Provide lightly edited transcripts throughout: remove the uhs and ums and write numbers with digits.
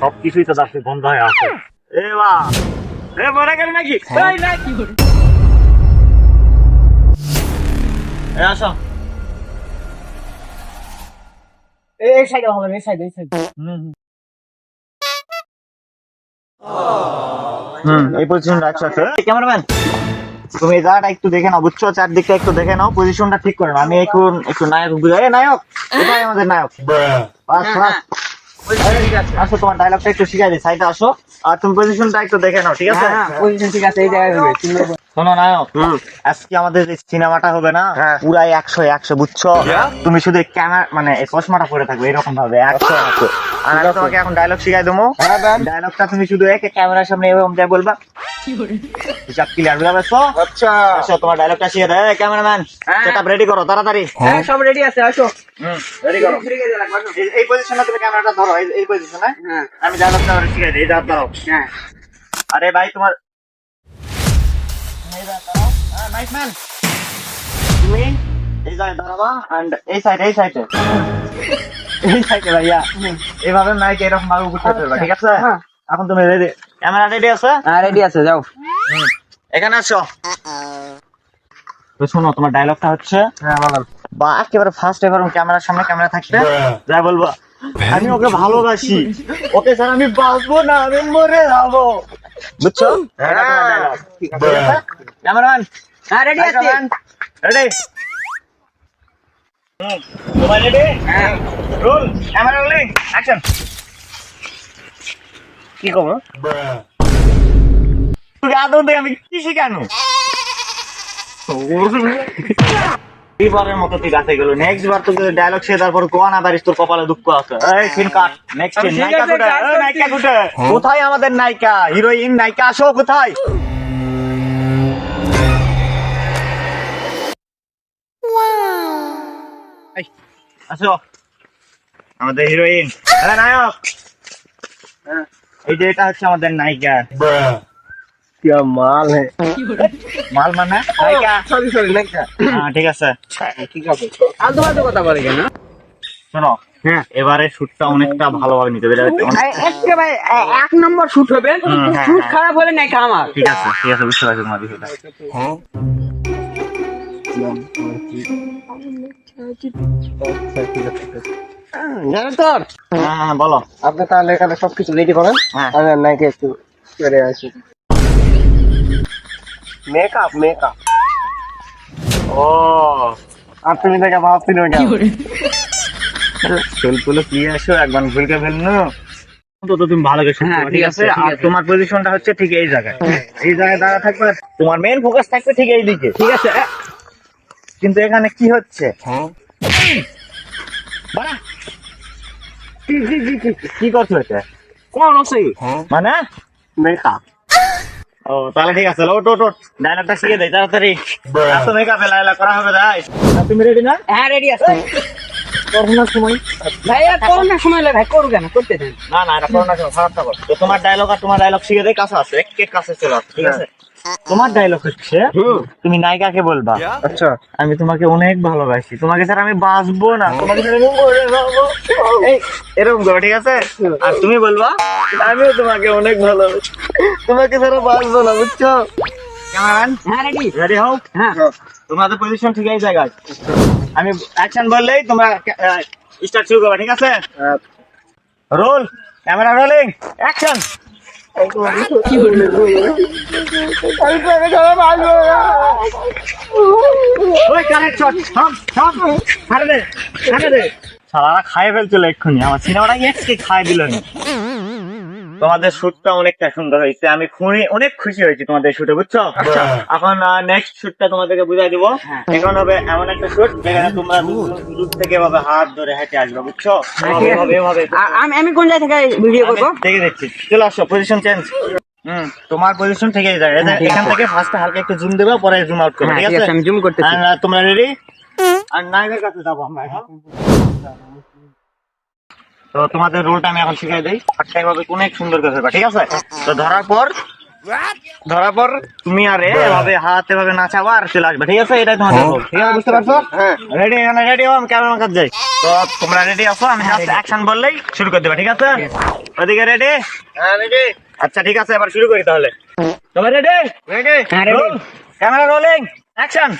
সবকিছুই তো যাচ্ছে বন্ধ হয়ে আছে। মরে গেল নাকি? আসো এই সাইডে হবে না, এই সাইডে এই পজিশনটা একসাথে। ক্যামেরাম্যান তুমি এই জায়গাটা একটু দেখে নাও, বুঝছো? চারদিকটা একটু দেখে নাও, পজিশনটা ঠিক করে নাও। আমি এখন একটু নায়ক বুঝাই। নায়ক এটাই আমাদের নায়ক। আসো তোমার ডায়লগটা একটু শিখাই দিই। সাইডে আসো আর তুমি পজিশনটা একটু দেখে নাও, ঠিক আছে? পজিশন ঠিক আছে, এই জায়গায় হবে। শোনো নায়ক, আজকে আমাদের যে সিনেমাটা হবে না, পুরাই 100 বুঝছো? তুমি শুধু ক্যামেরা মানে চশমাটা পরে থাকবে এরকম ভাবে 100। আর আমি তোমাকে এখন ডায়লগ শিখাই দেবো। ডায়লগটা তুমি শুধু ক্যামেরার সামনে এরকম যা বলবা, হিসাব ক্লিয়ার বুঝা পারছো? আচ্ছা আসো তোমার ডায়লগটা শিখে দেয়। ক্যামেরাম্যান সেটআপ রেডি করো তাড়াতাড়ি। হ্যাঁ, সব রেডি আছে, আসো। রেডি করো। এই পজিশনে তুমি ক্যামেরাটা ধরো, এই পজিশনে। আমি ডায়লগটা শিখাই দিই। দাঁড়াও দাঁড়াও। আরে ভাই তোমার নাইটম্যান তুমি এই জায়গায় দাঁড়াবা এন্ড এই সাইডে ভাইয়া এইভাবে মাইক এরকম ভাবে উপর করতে, ঠিক আছে? এখন তুমি রেডি? ক্যামেরা রেডি আছে? হ্যাঁ, রেডি আছে, যাও। এখানে আসো। তো শোনো, তোমার ডায়লগটা হচ্ছে বা একেবারে ফার্স্ট এবার ক্যামেরার সামনে ক্যামেরা থাকবে, যাই বলবো আমি ওকে ভালোবাসি, ওকে স্যার আমি বাঁচবো না, আমি মরে যাবো, বুঝছো? ক্যামেরাম্যান হ্যাঁ, রেডি আছে। রেডি? সবাই ready? Roll, camera rolling, action. কি খবর? তুই আদৌ দে, আমি কি শিখানো? এবারের মতো তুই গাছে গেল। নেক্সট বার তো ডায়লগ সে তারপর কোয়া না পারিস, তোর কপালে দুঃখ আছে। এই সিন কাট। Next scene. নায়িকা কোথায়? নায়িকা কোথায়? কোথায় আমাদের নায়িকা, হিরোইন? নায়িকা আসো, কোথায়? আসো আমাদের হিরোইন। আরে নায়ক, এই যে এটা হচ্ছে আমাদের নায়িকা। क्या माल है। মাল মানে নায়িকা। সরি নায়িকা। হ্যাঁ ঠিক আছে। ঠিক আছে, আলতু ফালতু কথা বলে কেন? শোনো, এবারে শুটটা অনেকটা ভালোভাবে নিতে হবে। একেবারে 1 নম্বর শুট হবে। শুট খারাপ হলে নায়িকা আমার। ঠিক আছে বুঝতে পারছি তোমার বিষয়টা। জানো তোর, হ্যাঁ বলো। আপনি তাহলে এখানে সবকিছু রেডি করেন। আমি নায়িকা একটু করে আসি। মেকআপ ও আর তুমি দেখে ভাবছি না কেন? ফুলগুলো কি আসো একবার ভুলকে ফেলনো তো তুমি ভালো করে শুনতে, ঠিক আছে? আর তোমার পজিশনটা হচ্ছে ঠিক এই জায়গায়, এই জায়গায় দাঁড়া থাকবে। তোমার মেইন ফোকাস থাকবে ঠিক এই দিকে, ঠিক আছে? কিন্তু এখানে কি হচ্ছে? বাড়া কি করছো এটা? কোন আছে মানে মেকআপ? ও তাহলে ঠিক আছে, ওট ডায়লগটা শিখে দেই তাড়াতাড়ি। এত মেকআপ এলা করা হবে তাই? তুমি রেডি না? হ্যাঁ, রেডি আছে। করোনার সময় ভাইয়া করোনার সময় ভাই করু কেন, করতে দেন। না এটা করোনার সময় খারাপ থাকো। তো তোমার ডায়লগ আর তোমার ডায়লগ শিখে দেই, কাছে আছে এক কাছে চলে আসো, ঠিক আছে? তোমার ডায়লগ হচ্ছে তুমি নায়িকাকে বলবা, আচ্ছা আমি তোমাকে অনেক ভালোবাসি, তোমাকে ছাড়া আমি বাঁচবো না, তোমাকে ছাড়া আমি মরে যাবো, এই এরকম করো, ঠিক আছে? আর তুমি বলবা আমিও তোমাকে অনেক ভালোবাসি, তোমাকে ছাড়া বাঁচবো না, বুঝছো? ক্যামেরাম্যান হ্যাঁ, রেডি রেডি হও। হ্যাঁ, তোমাদের পজিশন ঠিক এই জায়গায়। আমি অ্যাকশন বললেই তোমরা স্টার্ট শুরু করবে, ঠিক আছে? Roll, camera rolling, action. ওই কারেক্ট শট, থাম ছাড়ে দে। শালারা খাইয়ে ফেলছিল এক্ষুনি, আমার সিনেমাটা এক্সকে খাই দিল না। তোমাদের শুটটা অনেকটা সুন্দর হয়েছে, আমি অনেক খুশি হয়েছি তোমাদের শুটে, বুঝছো? এখন নেক্সট শুটটা তোমাদেরকে বুঝাই দিব। এখন হবে এমন একটা শুট যেখানে তোমরা দূর থেকে এভাবে হাত ধরে হেঁটে আসবে, বুঝছো? এভাবে আমি কোন জায়গা থেকে ভিডিও করবো? দেখে দেখছি, চলে আসো, পজিশন চেঞ্জ। তোমার পজিশন থেকে যায়, এখান থেকে ফার্স্টে হালকা একটু জুম দেবে, পরে জুম আউট করবে, ঠিক আছে? আমি জুম করতেছি। তোমরা রেডি? আর নায়কের কাছে যাবো আমরা এখন। তো তোমাদের রোলটা আমি এখন শিখাই দিই, একটা এভাবে অনেক সুন্দর করে ফেলবা, ঠিক আছে? তো ধরার পর তুমি আর এভাবে হাত এভাবে নাচাবা আর চলে আসবে, ঠিক আছে? এটাই তোমাদের রোল, ঠিক আছে? বুঝতে পারছো? রেডি? এখানে রেডি হও, আমি ক্যামেরা কাছে যাই। তো তোমরা রেডি আছো, আমি জাস্ট অ্যাকশন বললেই শুরু করে দেবা, ঠিক আছে? ওদিকে রেডি? হ্যাঁ রেডি। আচ্ছা ঠিক আছে, এবার শুরু করি তাহলে। সবাই রেডি? রেডি। হ্যাঁ, ready। Camera rolling, action.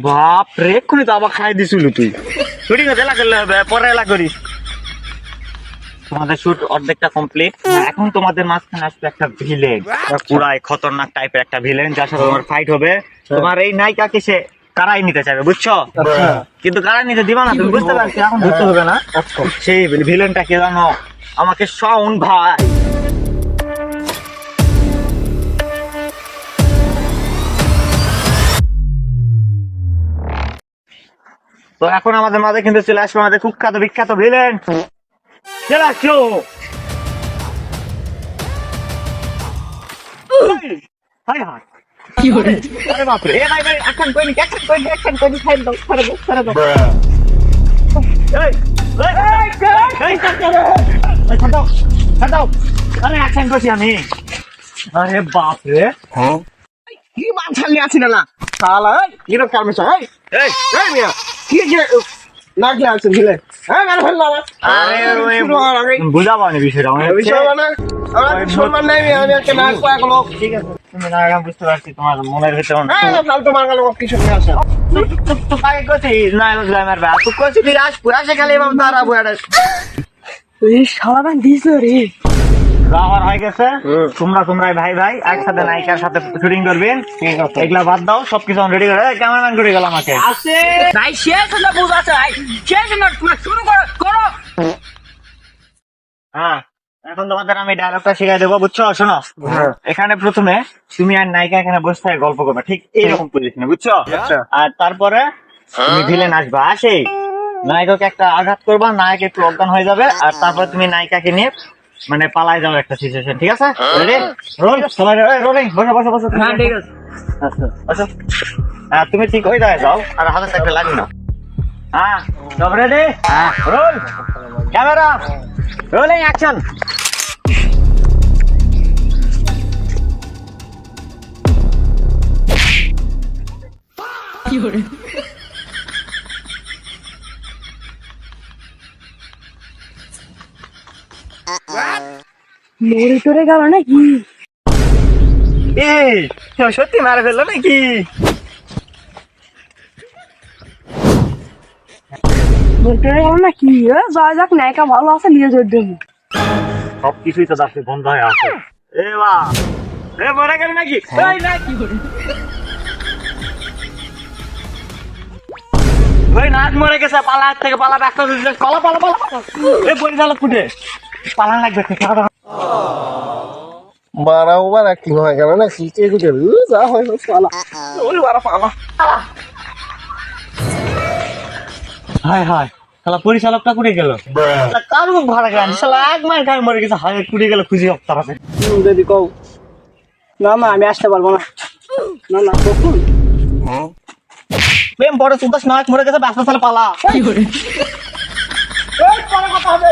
বাপ রে, এক্ষুনি তো আবার খাই দিছিল তুই। শুটিং এলা করলে হবে, পরে এলা করিস। তোমাদের শুট অর্ধেকটা কমপ্লিট। এখন তোমাদের মাঝখানে আসবে একটা ভিলেন, পুরাই খতরনাক টাইপের একটা ভিলেন, যার সাথে তোমার ফাইট হবে। তোমার এই নায়িকাকে সে কারাই নিতে চাইবে, বুঝছো? কিন্তু কারাই নিতে দিবা না, তুমি বুঝতে পারছি, এখন ধরতে হবে না। সেই ভিলেনটা কে জানো? আমাকে শাওন ভাই। তো এখন আমাদের মাঝে কিন্তু চলে আসবে আমাদের কুখ্যাত বিখ্যাত ভিলেন। চলে আসছো। হাই হাই কি হরে? আরে বাপ রে, ভাই ভাই অ্যাকশন করি খাই দাও, ছাড়ো দাও। এই ছাড় দাও। আরে অ্যাকশন করছি আমি। আরে বাপ রে, কি মান ছাড়লি আছি না শালা কিরকম কামে চাই এই এই মিয়া কি যে লাগলে আছে দিলে হ্যাঁ গান ফেললো আমার আরে ওই বুঝাবো না বিষয়টা, বিষয় মানে আমার সম্মান নাই আমি একটা নাচ করা লোক ঠিক আছে? তুমি না আমি বুঝতে পারছি তোমার মনের ভিতরে হ্যাঁ ফালতু মার্কা লোক কিছু নিয়ে আসে তো কাকে কইছি না বুঝলাম আর বা তুই কইছি তুই আসে খালি এমন দাঁড়াবো এটা। এই শালা গান দিছ রে রাহার হয়ে গেছে। তোমরা ভাই একসাথে নায়িকার সাথে শুটিং করবেন, এগুলা বাদ দাও, সবকিছু রেডি করে ক্যামেরাম্যান করে গেল আমাকে আছে নাই শেষ না বুঝা চাই শেষ না পুরো শুরু করো। হ্যাঁ এখন তোমাদের আমি ডায়লগটা শিখাই দেবো, বুঝছো? শোনো, এখানে প্রথমে তুমি আর নায়িকা এখানে বসে থেকে গল্প করবে, ঠিক এইরকম পজিশনে, বুঝছো? আর তারপরে তুমি ভিলেন আসবা, আসেই নায়িকাকে একটা আঘাত করবা, নায়ক একটু অজ্ঞান হয়ে যাবে, আর তারপর তুমি নায়িকাকে নিয়ে মানে পালাই যাবে একটা সিচুয়েশন, ঠিক আছে? রেডি? রোল, সবাই রোলিং, বসো। হ্যাঁ ঠিক আছে আচ্ছা তুমি ঠিক হয়ে যাও আর হাতে একটা লাগবে না। হ্যাঁ সব রেডি? হ্যাঁ রোল, ক্যামেরা রোলিং, অ্যাকশন। মরে টরে গেল নাকি এই সত্যি মারা ফেললো নাকি? মরে টরে গেল নাকি জয় যাক নায়িকা ভালো আছে নিয়ে জোর দেবো সবকিছুই তো দাসে বন্ধ হয়ে আছে। এ বা এ মরে গেল নাকি? এই না কি করে ওই নাচ মরে গেছে, পালা থেকে পালা ব্যস্ত পালা এ পরিচালক ফুটে পালান লাগবে। মারাও মারা কি হয় গেল না শিখে গুজে যা হয় পালা ওই মারা পালা হায় শালা পরিচালকটা কুড়ে গেল, কার ভাড়া গেল শালা, এক মাস গায়ে মরে গেছে, হায় কুড়ে গেল, খুঁজি হোক তার যদি কও না আমি আসতে পারবো না কখন প্রেম বড় 14 নাচ মরে গেছে, ব্যস্ত, তাহলে পালা। কথা হবে